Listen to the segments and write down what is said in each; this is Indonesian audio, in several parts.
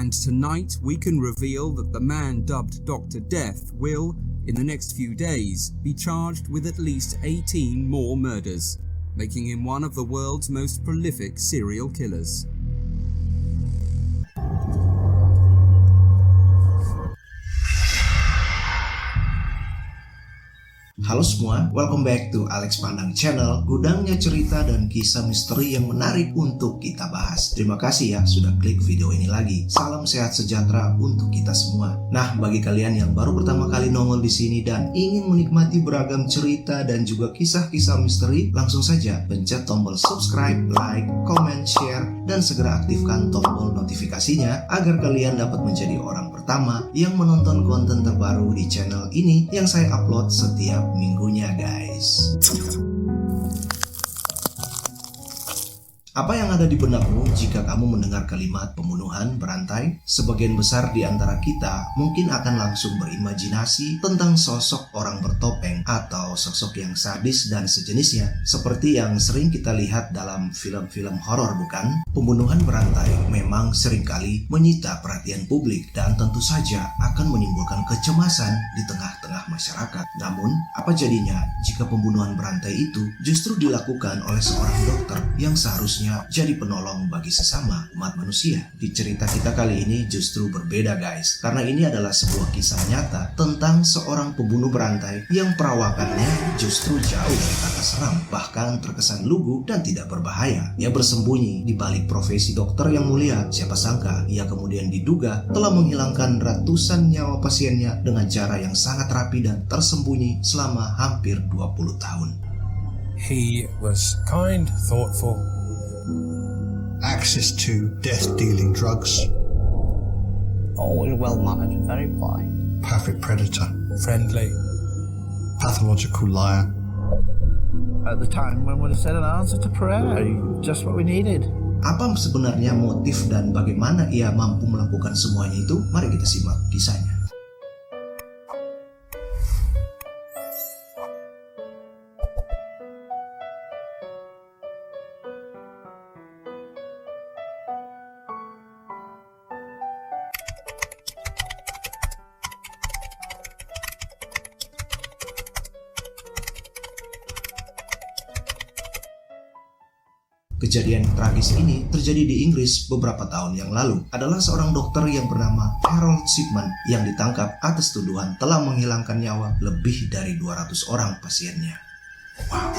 And tonight we can reveal that the man dubbed Dr. Death will, in the next few days, be charged with at least 18 more murders, making him one of the world's most prolific serial killers. Halo semua, welcome back to Alex Pandang Channel, gudangnya cerita dan kisah misteri yang menarik untuk kita bahas. Terima kasih ya sudah klik video ini lagi. Salam sehat sejahtera untuk kita semua. Nah, bagi kalian yang baru pertama kali nongol di sini dan ingin menikmati beragam cerita dan juga kisah-kisah misteri, langsung saja pencet tombol subscribe, like, comment, share, dan segera aktifkan tombol notifikasinya agar kalian dapat menjadi orang pertama yang menonton konten terbaru di channel ini yang saya upload setiap minggunya, guys. Apa yang ada di benakmu jika kamu mendengar kalimat pembunuhan berantai? Sebagian besar di antara kita mungkin akan langsung berimajinasi tentang sosok orang bertopeng atau sosok yang sadis dan sejenisnya, seperti yang sering kita lihat dalam film-film horor, bukan? Pembunuhan berantai memang seringkali menyita perhatian publik dan tentu saja akan menimbulkan kecemasan di tengah-tengah masyarakat. Namun, apa jadinya jika pembunuhan berantai itu justru dilakukan oleh seorang dokter yang seharusnya jadi penolong bagi sesama umat manusia? Di cerita kita kali ini justru berbeda, guys, karena ini adalah sebuah kisah nyata tentang seorang pembunuh berantai yang perawakannya justru jauh dari kata seram, bahkan terkesan lugu dan tidak berbahaya. Ia bersembunyi di balik profesi dokter yang mulia. Siapa sangka ia kemudian diduga telah menghilangkan ratusan nyawa pasiennya dengan cara yang sangat rapi dan tersembunyi selama hampir 20 tahun. He was kind, thoughtful, access to death-dealing drugs, always well-mannered, very polite, perfect predator, friendly, pathological liar. At the time, one would have said an answer to prayer, just what we needed. Apa sebenarnya motif dan bagaimana ia mampu melakukan semuanya itu? Mari kita simak kisahnya. Kejadian tragis ini terjadi di Inggris beberapa tahun yang lalu. Adalah seorang dokter yang bernama Harold Shipman yang ditangkap atas tuduhan telah menghilangkan nyawa lebih dari 200 orang pasiennya. Wow.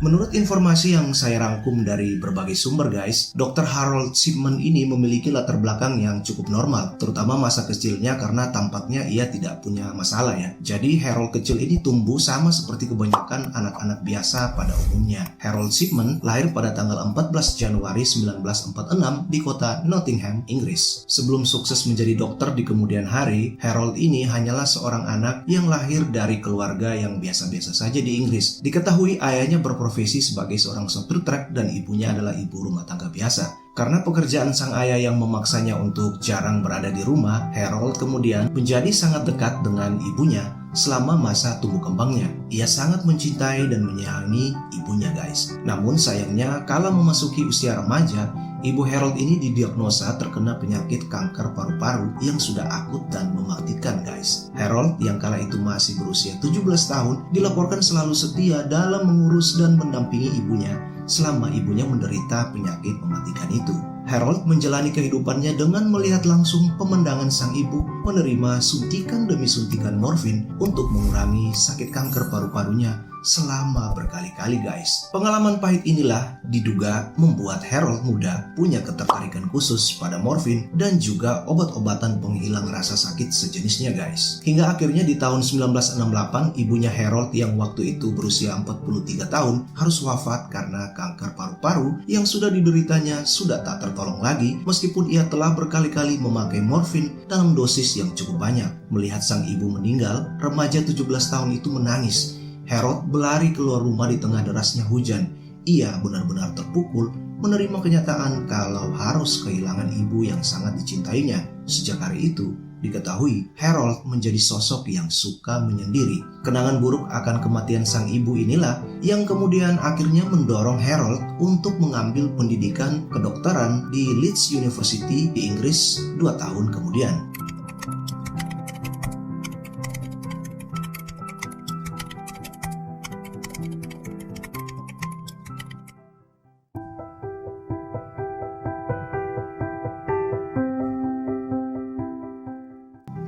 Menurut informasi yang saya rangkum dari berbagai sumber, guys, Dr. Harold Shipman ini memiliki latar belakang yang cukup normal, terutama masa kecilnya karena tampaknya ia tidak punya masalah ya. Jadi Harold kecil ini tumbuh sama seperti kebanyakan anak-anak biasa pada umumnya. Harold Shipman lahir pada tanggal 14 Januari 1946 di kota Nottingham, Inggris. Sebelum sukses menjadi dokter di kemudian hari, Harold ini hanyalah seorang anak yang lahir dari keluarga yang biasa-biasa saja di Inggris. Diketahui ayahnya berprofesi sebagai seorang sopir truk dan ibunya adalah ibu rumah tangga biasa. Karena pekerjaan sang ayah yang memaksanya untuk jarang berada di rumah, Harold kemudian menjadi sangat dekat dengan ibunya selama masa tumbuh kembangnya. Ia sangat mencintai dan menyayangi ibunya, guys. Namun sayangnya kala memasuki usia remaja, ibu Harold ini didiagnosa terkena penyakit kanker paru-paru yang sudah akut dan mematikan, guys. Harold yang kala itu masih berusia 17 tahun dilaporkan selalu setia dalam mengurus dan mendampingi ibunya selama ibunya menderita penyakit mematikan itu. Harold menjalani kehidupannya dengan melihat langsung pemandangan sang ibu menerima suntikan demi suntikan morfin untuk mengurangi sakit kanker paru-parunya selama berkali-kali, guys. Pengalaman pahit inilah diduga membuat Harold muda punya ketertarikan khusus pada morfin dan juga obat-obatan penghilang rasa sakit sejenisnya, guys. Hingga akhirnya di tahun 1968 ibunya Harold yang waktu itu berusia 43 tahun harus wafat karena kanker paru-paru yang sudah dideritanya sudah tak tertolong lagi meskipun ia telah berkali-kali memakai morfin dalam dosis yang cukup banyak. Melihat sang ibu meninggal, remaja 17 tahun itu menangis. Harold berlari keluar rumah di tengah derasnya hujan. Ia benar-benar terpukul menerima kenyataan kalau harus kehilangan ibu yang sangat dicintainya. Sejak hari itu, Diketahui, Harold menjadi sosok yang suka menyendiri. Kenangan buruk akan kematian sang ibu inilah yang kemudian akhirnya mendorong Harold untuk mengambil pendidikan kedokteran di Leeds University di Inggris 2 tahun kemudian.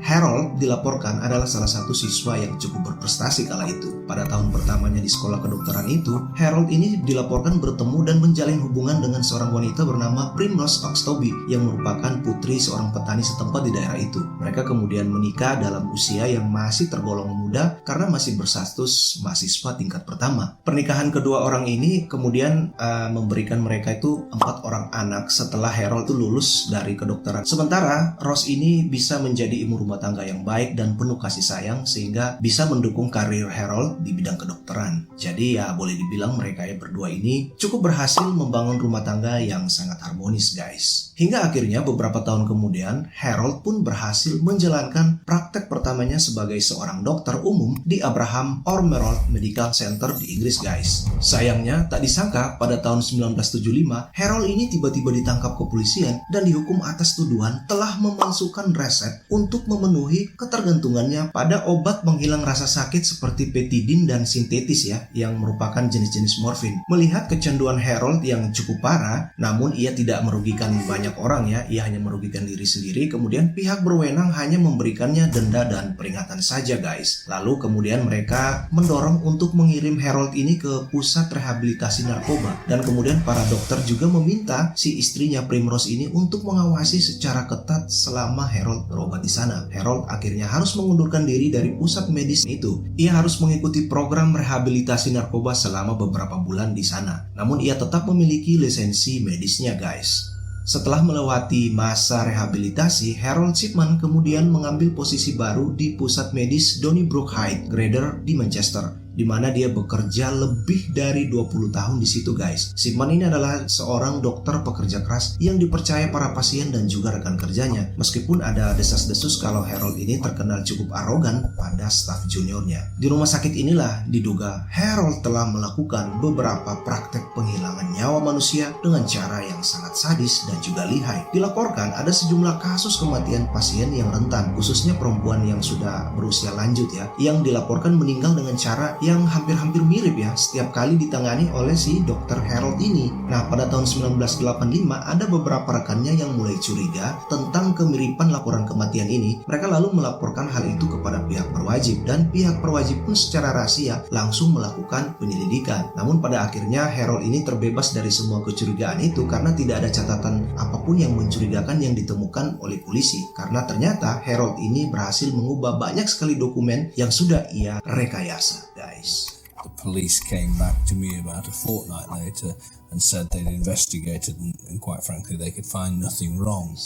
Harold dilaporkan adalah salah satu siswa yang cukup berprestasi kala itu. Pada tahun pertamanya di sekolah kedokteran itu, Harold ini dilaporkan bertemu dan menjalin hubungan dengan seorang wanita bernama Primrose Oxtoby yang merupakan putri seorang petani setempat di daerah itu. Mereka kemudian menikah dalam usia yang masih tergolong muda karena masih berstatus mahasiswa tingkat pertama. Pernikahan kedua orang ini kemudian memberikan mereka itu 4 orang anak setelah Harold itu lulus dari kedokteran. Sementara Rose ini bisa menjadi ibu rumah tangga yang baik dan penuh kasih sayang sehingga bisa mendukung karir Harold di bidang kedokteran. Jadi ya boleh dibilang mereka berdua ini cukup berhasil membangun rumah tangga yang sangat harmonis guys. Hingga akhirnya beberapa tahun kemudian Harold pun berhasil menjalankan praktek pertamanya sebagai seorang dokter umum di Abraham Ormerod Medical Center di Inggris guys. Sayangnya tak disangka pada tahun 1975 Harold ini tiba-tiba ditangkap kepolisian dan dihukum atas tuduhan telah memalsukan resep untuk memenuhi ketergantungannya pada obat menghilang rasa sakit seperti petidin dan sintetis yang merupakan jenis-jenis morfin. Melihat kecanduan Harold yang cukup parah, namun ia tidak merugikan banyak orang ia hanya merugikan diri sendiri. Kemudian pihak berwenang hanya memberikannya denda dan peringatan saja guys. Lalu kemudian mereka mendorong untuk mengirim Harold ini ke pusat rehabilitasi narkoba dan kemudian para dokter juga meminta si istrinya Primrose ini untuk mengawasi secara ketat selama Harold berobat di sana. Harold akhirnya harus mengundurkan diri dari pusat medis itu. Ia harus mengikuti program rehabilitasi narkoba selama beberapa bulan di sana. Namun ia tetap memiliki lisensi medisnya guys. Setelah melewati masa rehabilitasi, Harold Shipman kemudian mengambil posisi baru di pusat medis Donnybrook High Grader di Manchester, di mana dia bekerja lebih dari 20 tahun di situ guys. Shipman ini adalah seorang dokter pekerja keras yang dipercaya para pasien dan juga rekan kerjanya. Meskipun ada desas-desus kalau Harold ini terkenal cukup arogan pada staf juniornya. Di rumah sakit inilah diduga Harold telah melakukan beberapa praktek penghilangan nyawa manusia dengan cara yang sangat sadis dan juga lihai. Dilaporkan ada sejumlah kasus kematian pasien yang rentan, khususnya perempuan yang sudah berusia lanjut yang dilaporkan meninggal dengan cara yang hampir-hampir mirip setiap kali ditangani oleh si Dr. Harold ini. Nah, pada tahun 1985 ada beberapa rekannya yang mulai curiga tentang kemiripan laporan kematian ini. Mereka lalu melaporkan hal itu kepada pihak berwajib dan pihak berwajib pun secara rahasia langsung melakukan penyelidikan. Namun pada akhirnya Harold ini terbebas dari semua kecurigaan itu karena tidak ada catatan apapun yang mencurigakan yang ditemukan oleh polisi. Karena ternyata Harold ini berhasil mengubah banyak sekali dokumen yang sudah ia rekayasa. The police came back to me about a fortnight later and said they'd investigated and quite frankly they could find nothing wrong.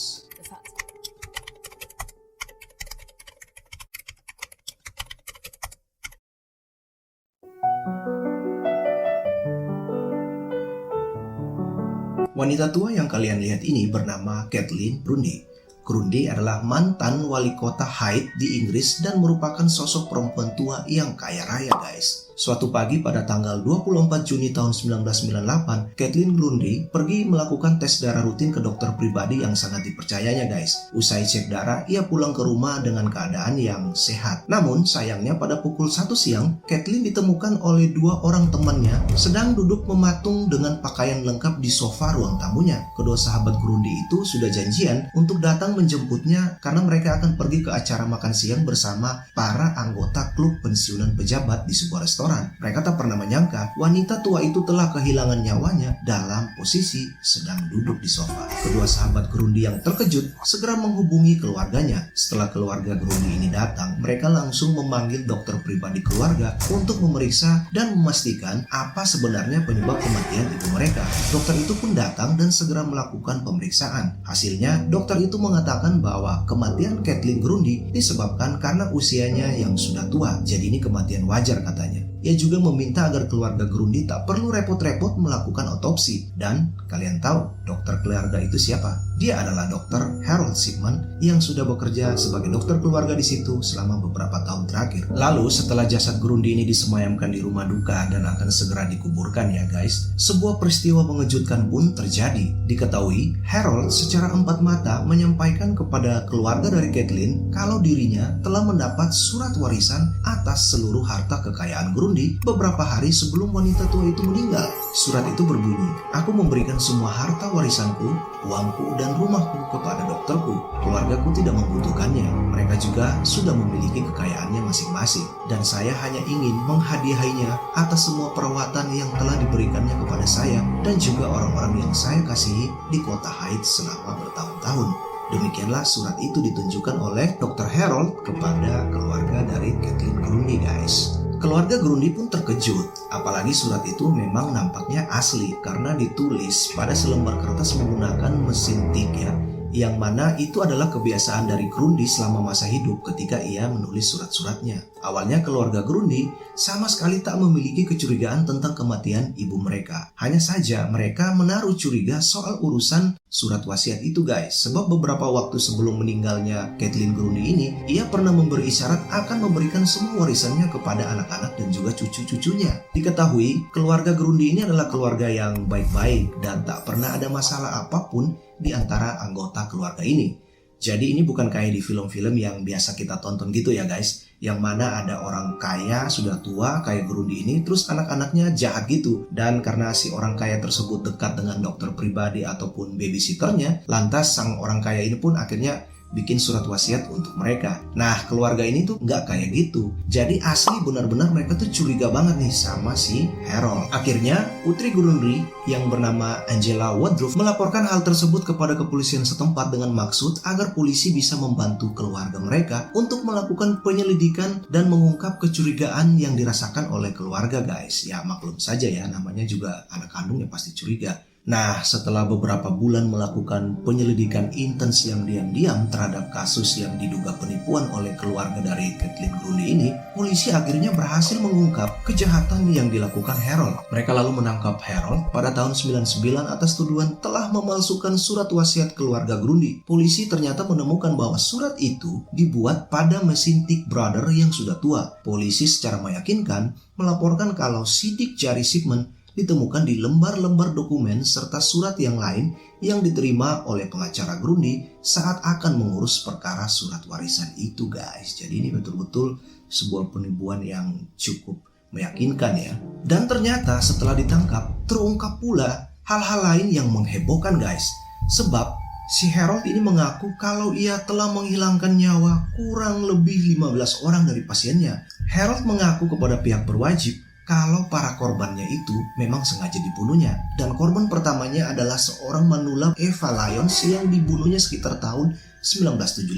Wanita tua yang kalian lihat ini bernama Kathleen Grundy. Grundy adalah mantan wali kota Hythe di Inggris dan merupakan sosok perempuan tua yang kaya raya guys. Suatu pagi pada tanggal 24 Juni tahun 1998, Kathleen Grundy pergi melakukan tes darah rutin ke dokter pribadi yang sangat dipercayanya guys. Usai cek darah, ia pulang ke rumah dengan keadaan yang sehat. Namun sayangnya pada pukul 1 siang, Kathleen ditemukan oleh 2 orang temannya sedang duduk mematung dengan pakaian lengkap di sofa ruang tamunya. Kedua sahabat Grundy itu sudah janjian untuk datang menjemputnya karena mereka akan pergi ke acara makan siang bersama para anggota klub pensiunan pejabat di sebuah restoran. Mereka tak pernah menyangka wanita tua itu telah kehilangan nyawanya dalam posisi sedang duduk di sofa. Kedua sahabat Grundy yang terkejut segera menghubungi keluarganya. Setelah keluarga Grundy ini datang, mereka langsung memanggil dokter pribadi keluarga untuk memeriksa dan memastikan apa sebenarnya penyebab kematian ibu mereka. Dokter itu pun datang dan segera melakukan pemeriksaan. Hasilnya, dokter itu mengatakan bahwa kematian Kathleen Grundy disebabkan karena usianya yang sudah tua. Jadi ini kematian wajar katanya. Ia juga meminta agar keluarga Grundy tak perlu repot-repot melakukan otopsi. Dan kalian tahu dokter keluarga itu siapa? Dia adalah Dr. Harold Shipman yang sudah bekerja sebagai dokter keluarga di situ selama beberapa tahun terakhir. Lalu setelah jasad Grundy ini disemayamkan di rumah duka dan akan segera dikuburkan ya guys, sebuah peristiwa mengejutkan pun terjadi. Diketahui Harold secara empat mata menyampaikan kepada keluarga dari Kathleen kalau dirinya telah mendapat surat warisan atas seluruh harta kekayaan Grundy beberapa hari sebelum wanita tua itu meninggal. Surat itu berbunyi, "Aku memberikan semua harta warisanku, uangku dan rumahku kepada dokterku. Keluargaku tidak membutuhkannya. Mereka juga sudah memiliki kekayaannya masing-masing. Dan saya hanya ingin menghadiahinya atas semua perawatan yang telah diberikannya kepada saya dan juga orang-orang yang saya kasihi di kota Hyde selama bertahun-tahun." Demikianlah surat itu ditunjukkan oleh Dr. Harold kepada keluarga dari Kathleen Grundy guys. Keluarga Grundy pun terkejut, apalagi surat itu memang nampaknya asli karena ditulis pada selembar kertas menggunakan mesin tik ya, yang mana itu adalah kebiasaan dari Grundy selama masa hidup ketika ia menulis surat-suratnya. Awalnya keluarga Grundy sama sekali tak memiliki kecurigaan tentang kematian ibu mereka. Hanya saja mereka menaruh curiga soal urusan surat wasiat itu guys. Sebab beberapa waktu sebelum meninggalnya Kathleen Grundy ini, ia pernah memberi isyarat akan memberikan semua warisannya kepada anak-anak dan juga cucu-cucunya. Diketahui keluarga Grundy ini adalah keluarga yang baik-baik dan tak pernah ada masalah apapun di antara anggota keluarga ini. Jadi ini bukan kayak di film-film yang biasa kita tonton gitu ya guys, yang mana ada orang kaya sudah tua kayak Grundy ini, terus anak-anaknya jahat gitu. Dan karena si orang kaya tersebut dekat dengan dokter pribadi ataupun babysitternya, lantas sang orang kaya ini pun akhirnya bikin surat wasiat untuk mereka. Nah, keluarga ini tuh nggak kayak gitu. Jadi asli benar-benar mereka tuh curiga banget nih sama si Harold. Akhirnya, putri Grundy yang bernama Angela Woodruff melaporkan hal tersebut kepada kepolisian setempat dengan maksud agar polisi bisa membantu keluarga mereka untuk melakukan penyelidikan dan mengungkap kecurigaan yang dirasakan oleh keluarga guys. Ya maklum saja ya, namanya juga anak kandung ya pasti curiga. Nah, setelah beberapa bulan melakukan penyelidikan intens yang diam-diam terhadap kasus yang diduga penipuan oleh keluarga dari Kathleen Grundy ini, polisi akhirnya berhasil mengungkap kejahatan yang dilakukan Harold. Mereka lalu menangkap Harold pada tahun 99 atas tuduhan telah memalsukan surat wasiat keluarga Grundy. Polisi ternyata menemukan bahwa surat itu dibuat pada mesin tik Brother yang sudah tua. Polisi secara meyakinkan melaporkan kalau sidik jari Shipman ditemukan di lembar-lembar dokumen serta surat yang lain yang diterima oleh pengacara Grundy saat akan mengurus perkara surat warisan itu guys. Jadi ini betul-betul sebuah penipuan yang cukup meyakinkan ya. Dan ternyata setelah ditangkap terungkap pula hal-hal lain yang menghebohkan guys. Sebab si Harold ini mengaku kalau ia telah menghilangkan nyawa kurang lebih 15 orang dari pasiennya. Harold mengaku kepada pihak berwajib kalau para korbannya itu memang sengaja dibunuhnya. Dan korban pertamanya adalah seorang manula Eva Lyons yang dibunuhnya sekitar tahun 1975.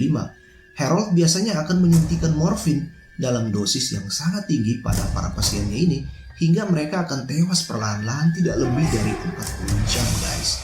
Harold biasanya akan menyuntikkan morfin dalam dosis yang sangat tinggi pada para pasiennya ini hingga mereka akan tewas perlahan-lahan tidak lebih dari 40 jam guys.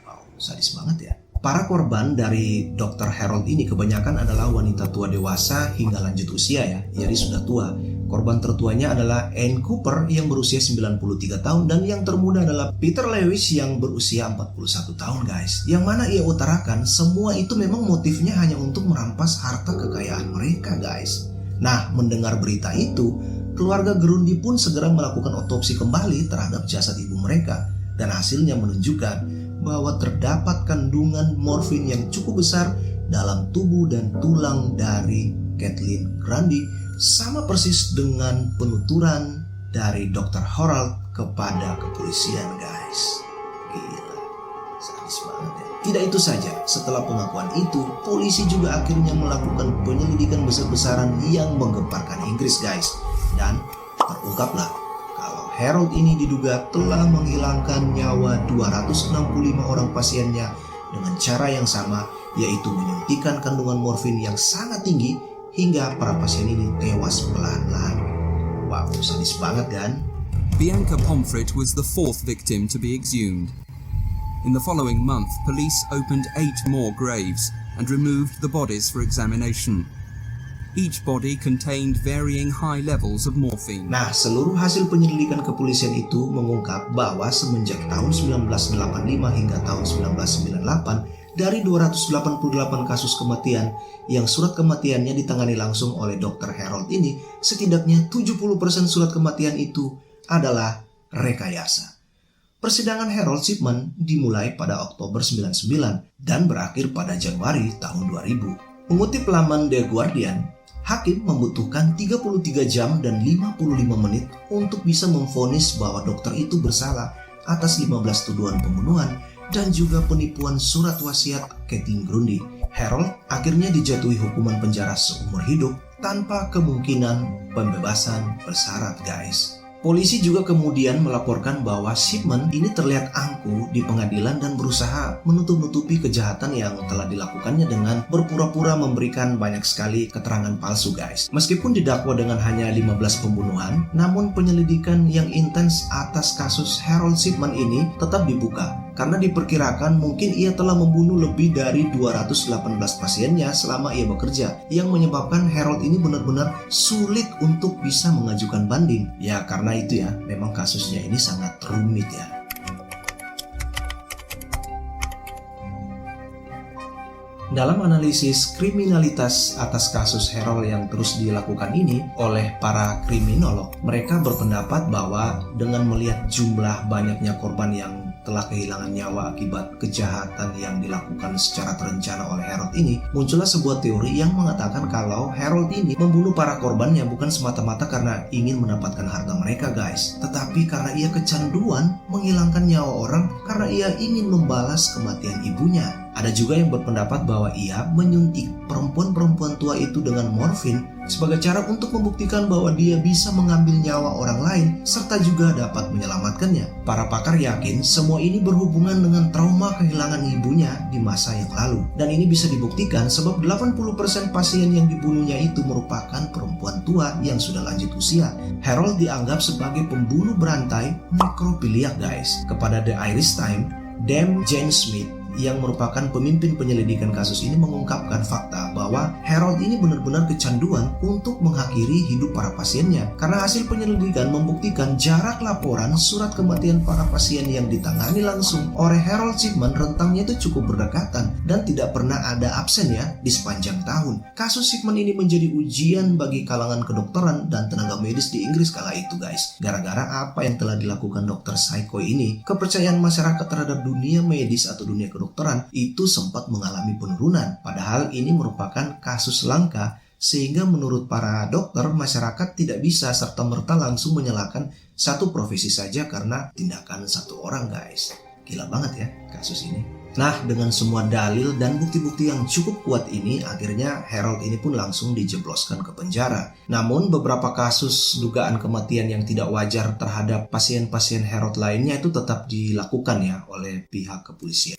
Wow, sadis banget ya. Para korban dari Dr. Harold ini kebanyakan adalah wanita tua dewasa hingga lanjut usia ya, jadi sudah tua. Korban tertuanya adalah Anne Cooper yang berusia 93 tahun dan yang termuda adalah Peter Lewis yang berusia 41 tahun guys. Yang mana ia utarakan semua itu memang motifnya hanya untuk merampas harta kekayaan mereka guys. Nah, mendengar berita itu, keluarga Grundy pun segera melakukan otopsi kembali terhadap jasad ibu mereka dan hasilnya menunjukkan bahwa terdapat kandungan morfin yang cukup besar dalam tubuh dan tulang dari Kathleen Grundy, sama persis dengan penuturan dari Dr. Harold kepada kepolisian guys. Gila, sadis banget ya. Tidak itu saja, setelah pengakuan itu, polisi juga akhirnya melakukan penyelidikan besar-besaran yang menggemparkan Inggris guys. Dan terungkaplah kalau Harold ini diduga telah menghilangkan nyawa 265 orang pasiennya dengan cara yang sama, yaitu menyuntikkan kandungan morfin yang sangat tinggi hingga para pasien ini tewas perlahan-lahan. Wow, sadis banget kan? Bianca Pomfret was the fourth victim to be exhumed. In the following month, police opened 8 more graves and removed the bodies for examination. Each body contained varying high levels of morphine. Nah, seluruh hasil penyelidikan kepolisian itu mengungkap bahwa semenjak tahun 1985 hingga tahun 1998, dari 288 kasus kematian yang surat kematiannya ditangani langsung oleh Dr. Harold ini, setidaknya 70% surat kematian itu adalah rekayasa. Persidangan Harold Shipman dimulai pada Oktober 99 dan berakhir pada Januari tahun 2000. Mengutip laman The Guardian, hakim membutuhkan 33 jam dan 55 menit untuk bisa memvonis bahwa dokter itu bersalah atas 15 tuduhan pembunuhan dan juga penipuan surat wasiat Kathleen Grundy. Harold akhirnya dijatuhi hukuman penjara seumur hidup tanpa kemungkinan pembebasan bersyarat, guys. Polisi juga kemudian melaporkan bahwa Shipman ini terlihat angkuh di pengadilan dan berusaha menutup-nutupi kejahatan yang telah dilakukannya dengan berpura-pura memberikan banyak sekali keterangan palsu, guys. Meskipun didakwa dengan hanya 15 pembunuhan, namun penyelidikan yang intens atas kasus Harold Shipman ini tetap dibuka karena diperkirakan mungkin ia telah membunuh lebih dari 218 pasiennya selama ia bekerja, yang menyebabkan Harold ini benar-benar sulit untuk bisa mengajukan banding. Ya karena itu ya, memang kasusnya ini sangat rumit ya. Dalam analisis kriminalitas atas kasus Harold yang terus dilakukan ini oleh para kriminolog, mereka berpendapat bahwa dengan melihat jumlah banyaknya korban yang telah kehilangan nyawa akibat kejahatan yang dilakukan secara terencana oleh Harold ini, muncullah sebuah teori yang mengatakan kalau Harold ini membunuh para korbannya bukan semata-mata karena ingin mendapatkan harta mereka, guys, tetapi karena ia kecanduan menghilangkan nyawa orang karena ia ingin membalas kematian ibunya. Ada juga yang berpendapat bahwa ia menyuntik perempuan-perempuan tua itu dengan morfin sebagai cara untuk membuktikan bahwa dia bisa mengambil nyawa orang lain serta juga dapat menyelamatkannya. Para pakar yakin semua ini berhubungan dengan trauma kehilangan ibunya di masa yang lalu. Dan ini bisa dibuktikan sebab 80% pasien yang dibunuhnya itu merupakan perempuan tua yang sudah lanjut usia. Harold dianggap sebagai pembunuh berantai necrophiliac, guys. Kepada The Irish Times, Dame Jane Smith yang merupakan pemimpin penyelidikan kasus ini mengungkapkan fakta bahwa Harold ini benar-benar kecanduan untuk mengakhiri hidup para pasiennya karena hasil penyelidikan membuktikan jarak laporan surat kematian para pasien yang ditangani langsung oleh Harold Shipman rentangnya itu cukup berdekatan dan tidak pernah ada absen ya di sepanjang tahun. Kasus Shipman ini menjadi ujian bagi kalangan kedokteran dan tenaga medis di Inggris kala itu, guys. Gara-gara apa yang telah dilakukan dokter Psycho ini, kepercayaan masyarakat terhadap dunia medis atau dunia kedokteran itu sempat mengalami penurunan. Padahal ini merupakan kasus langka sehingga menurut para dokter masyarakat tidak bisa serta-merta langsung menyalahkan satu profesi saja karena tindakan satu orang, guys. Gila banget ya kasus ini. Nah, dengan semua dalil dan bukti-bukti yang cukup kuat ini, akhirnya Harold ini pun langsung dijebloskan ke penjara. Namun beberapa kasus dugaan kematian yang tidak wajar terhadap pasien-pasien Harold lainnya itu tetap dilakukan ya oleh pihak kepolisian.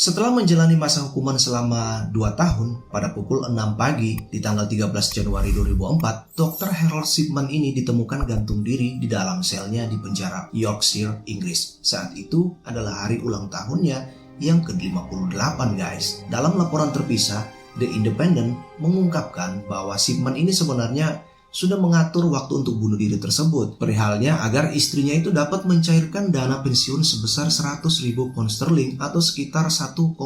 Setelah menjalani masa hukuman selama 2 tahun, pada pukul 6 pagi di tanggal 13 Januari 2004, Dr. Harold Shipman ini ditemukan gantung diri di dalam selnya di penjara Yorkshire, Inggris. Saat itu adalah hari ulang tahunnya yang ke-58, guys. Dalam laporan terpisah, The Independent mengungkapkan bahwa Shipman ini sebenarnya sudah mengatur waktu untuk bunuh diri tersebut. Perihalnya agar istrinya itu dapat mencairkan dana pensiun sebesar 100.000 pound sterling atau sekitar 1,9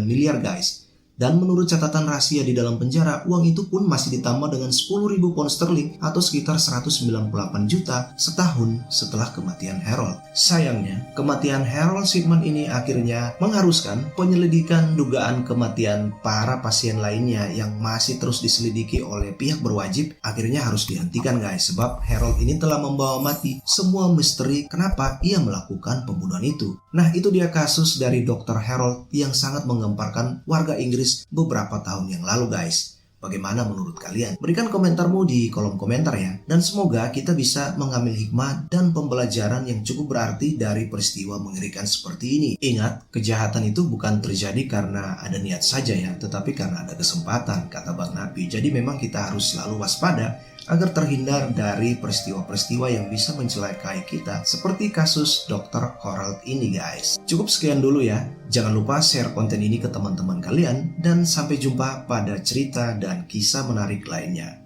miliar, guys. Dan menurut catatan rahasia di dalam penjara, uang itu pun masih ditambah dengan 10.000 pound sterling atau sekitar 198 juta setahun setelah kematian Harold. Sayangnya, kematian Harold Shipman ini akhirnya mengharuskan penyelidikan dugaan kematian para pasien lainnya yang masih terus diselidiki oleh pihak berwajib akhirnya harus dihentikan, guys. Sebab Harold ini telah membawa mati semua misteri kenapa ia melakukan pembunuhan itu. Nah, itu dia kasus dari Dr. Harold yang sangat menggemparkan warga Inggris beberapa tahun yang lalu, guys. Bagaimana menurut kalian? Berikan komentarmu di kolom komentar ya. Dan semoga kita bisa mengambil hikmah dan pembelajaran yang cukup berarti dari peristiwa mengerikan seperti ini. Ingat, kejahatan itu bukan terjadi karena ada niat saja ya, tetapi karena ada kesempatan, kata Bang Napi. Jadi memang kita harus selalu waspada agar terhindar dari peristiwa-peristiwa yang bisa mencelakai kita seperti kasus Dr. Harold ini, guys. Cukup sekian dulu ya. Jangan lupa share konten ini ke teman-teman kalian dan sampai jumpa pada cerita dan kisah menarik lainnya.